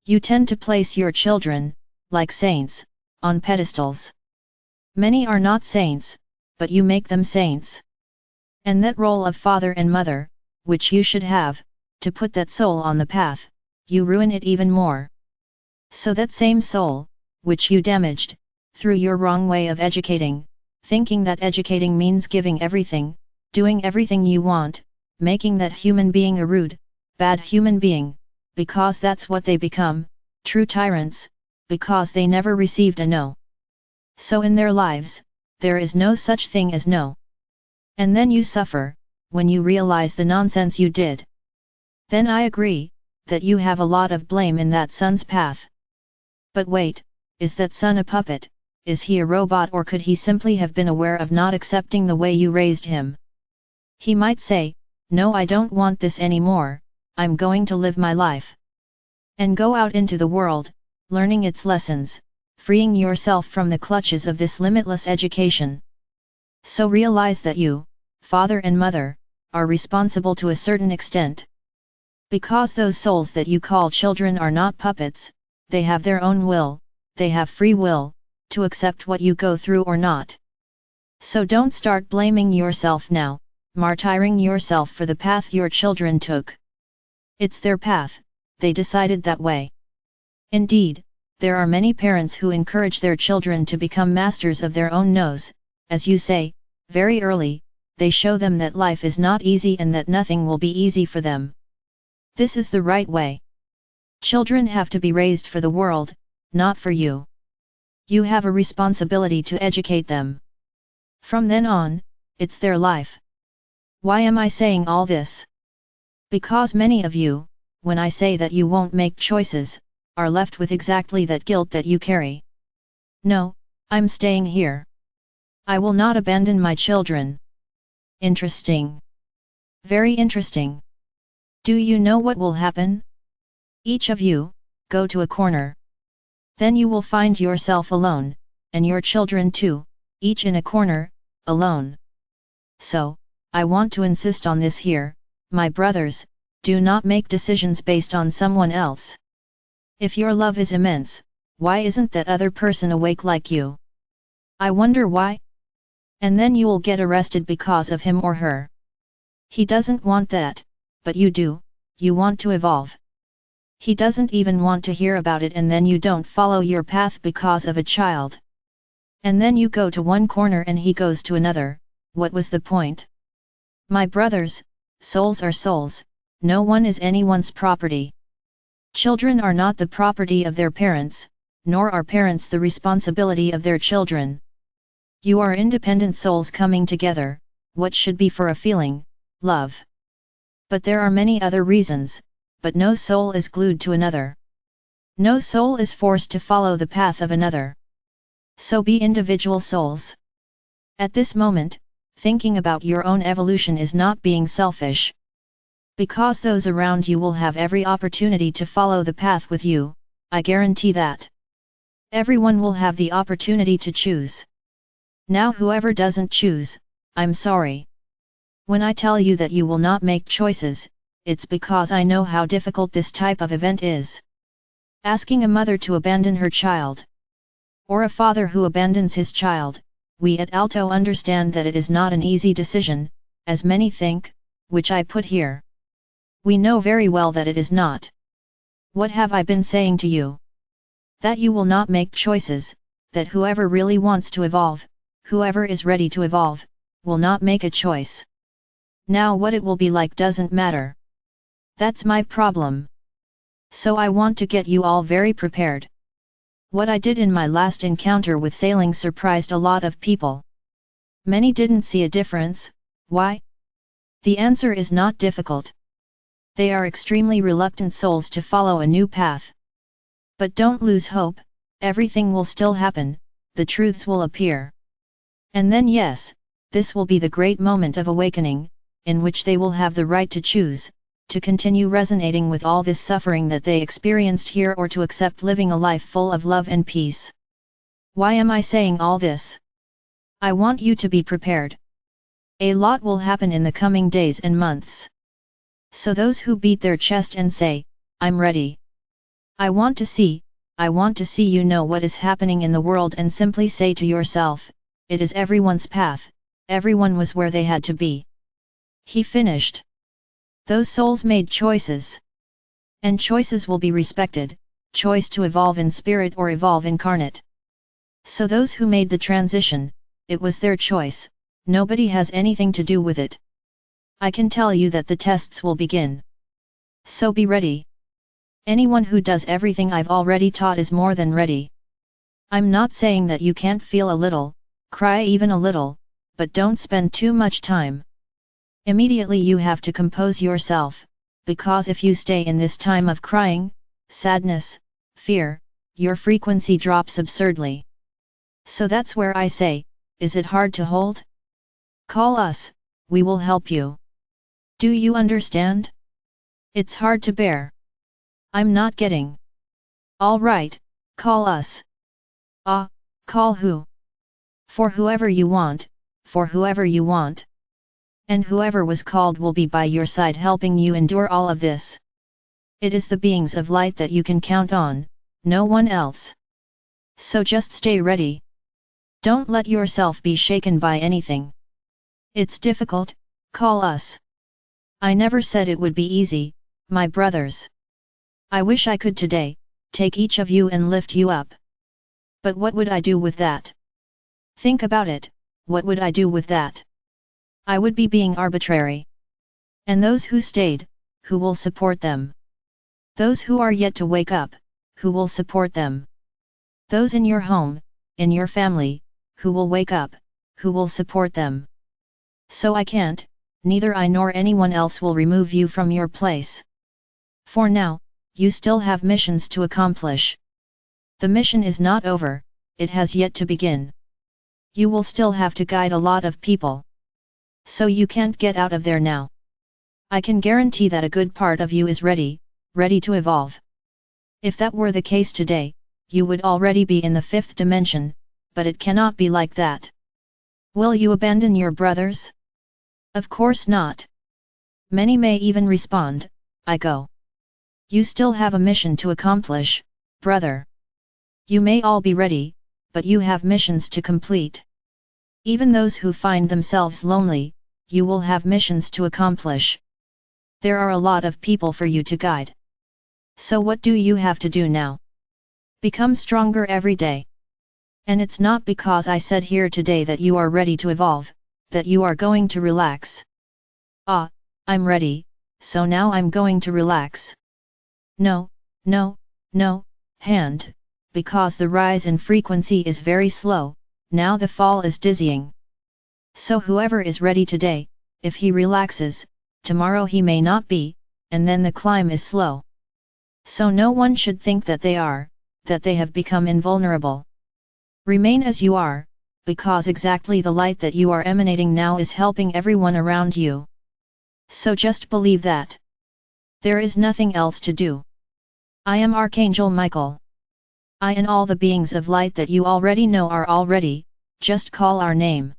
You tend to place your children, like saints, on pedestals. Many are not saints, but you make them saints. And that role of father and mother, which you should have, to put that soul on the path, you ruin it even more. So that same soul, which you damaged, through your wrong way of educating, thinking that educating means giving everything, doing everything you want, making that human being a rude, bad human being, because that's what they become, true tyrants, because they never received a no. So in their lives, there is no such thing as no. And then you suffer, when you realize the nonsense you did. Then I agree, that you have a lot of blame in that son's path. But wait, is that son a puppet? Is he a robot, or could he simply have been aware of not accepting the way you raised him? He might say, no, I don't want this anymore, I'm going to live my life. And go out into the world, learning its lessons, freeing yourself from the clutches of this limitless education. So realize that you, father and mother, are responsible to a certain extent. Because those souls that you call children are not puppets, they have their own will, they have free will, to accept what you go through or not. So don't start blaming yourself now, martyring yourself for the path your children took. It's their path, they decided that way. Indeed, there are many parents who encourage their children to become masters of their own nose, as you say, very early, they show them that life is not easy and that nothing will be easy for them. This is the right way. Children have to be raised for the world, not for you. You have a responsibility to educate them. From then on, it's their life. Why am I saying all this? Because many of you, when I say that you won't make choices, are left with exactly that guilt that you carry. No, I'm staying here. I will not abandon my children. Interesting. Very interesting. Do you know what will happen? Each of you, go to a corner. Then you will find yourself alone, and your children too, each in a corner, alone. So, I want to insist on this here, my brothers, do not make decisions based on someone else. If your love is immense, why isn't that other person awake like you? I wonder why? And then you will get arrested because of him or her. He doesn't want that, but you do, you want to evolve. He doesn't even want to hear about it, and then you don't follow your path because of a child. And then you go to one corner and he goes to another, what was the point? My brothers, souls are souls, no one is anyone's property. Children are not the property of their parents, nor are parents the responsibility of their children. You are independent souls coming together, what should be for a feeling, love. But there are many other reasons, but no soul is glued to another. No soul is forced to follow the path of another. So be individual souls. At this moment, thinking about your own evolution is not being selfish. Because those around you will have every opportunity to follow the path with you, I guarantee that. Everyone will have the opportunity to choose. Now whoever doesn't choose, I'm sorry. When I tell you that you will not make choices, it's because I know how difficult this type of event is. Asking a mother to abandon her child, or a father who abandons his child, we at Alto understand that it is not an easy decision, as many think, which I put here. We know very well that it is not. What have I been saying to you? That you will not make choices, that whoever really wants to evolve, whoever is ready to evolve, will not make a choice. Now what it will be like doesn't matter. That's my problem. So I want to get you all very prepared. What I did in my last encounter with sailing surprised a lot of people. Many didn't see a difference. Why? The answer is not difficult. They are extremely reluctant souls to follow a new path. But don't lose hope, everything will still happen, the truths will appear. And then yes, this will be the great moment of awakening, in which they will have the right to choose, to continue resonating with all this suffering that they experienced here, or to accept living a life full of love and peace. Why am I saying all this? I want you to be prepared. A lot will happen in the coming days and months. So those who beat their chest and say, I'm ready. I want to see you know what is happening in the world and simply say to yourself, it is everyone's path, everyone was where they had to be. He finished. Those souls made choices. And choices will be respected, choice to evolve in spirit or evolve incarnate. So those who made the transition, it was their choice, nobody has anything to do with it. I can tell you that the tests will begin. So be ready. Anyone who does everything I've already taught is more than ready. I'm not saying that you can't feel a little, cry even a little, but don't spend too much time. Immediately you have to compose yourself, because if you stay in this time of crying, sadness, fear, your frequency drops absurdly. So that's where I say, is it hard to hold? Call us, we will help you. Do you understand? It's hard to bear. I'm not getting. All right, call us. Ah, call who? For whoever you want, for whoever you want. And whoever was called will be by your side helping you endure all of this. It is the beings of light that you can count on, no one else. So just stay ready. Don't let yourself be shaken by anything. It's difficult, call us. I never said it would be easy, my brothers. I wish I could today, take each of you and lift you up. But what would I do with that? Think about it, what would I do with that? I would be being arbitrary. And those who stayed, who will support them? Those who are yet to wake up, who will support them? Those in your home, in your family, who will wake up, who will support them? So I can't, neither I nor anyone else will remove you from your place. For now, you still have missions to accomplish. The mission is not over, it has yet to begin. You will still have to guide a lot of people. So you can't get out of there now. I can guarantee that a good part of you is ready to evolve. If that were the case today, you would already be in the fifth dimension, but it cannot be like that. Will you abandon your brothers? Of course not. Many may even respond, I go. You still have a mission to accomplish, brother. You may all be ready, but you have missions to complete. Even those who find themselves lonely, you will have missions to accomplish. There are a lot of people for you to guide. So what do you have to do now? Become stronger every day. And it's not because I said here today that you are ready to evolve, that you are going to relax. Ah, I'm ready, so now I'm going to relax. No, no, no, hand, because the rise in frequency is very slow, now the fall is dizzying. So whoever is ready today, if he relaxes, tomorrow he may not be, and then the climb is slow. So no one should think that they have become invulnerable. Remain as you are, because exactly the light that you are emanating now is helping everyone around you. So just believe that. There is nothing else to do. I am Archangel Michael. I and all the beings of light that you already know are all ready, just call our name.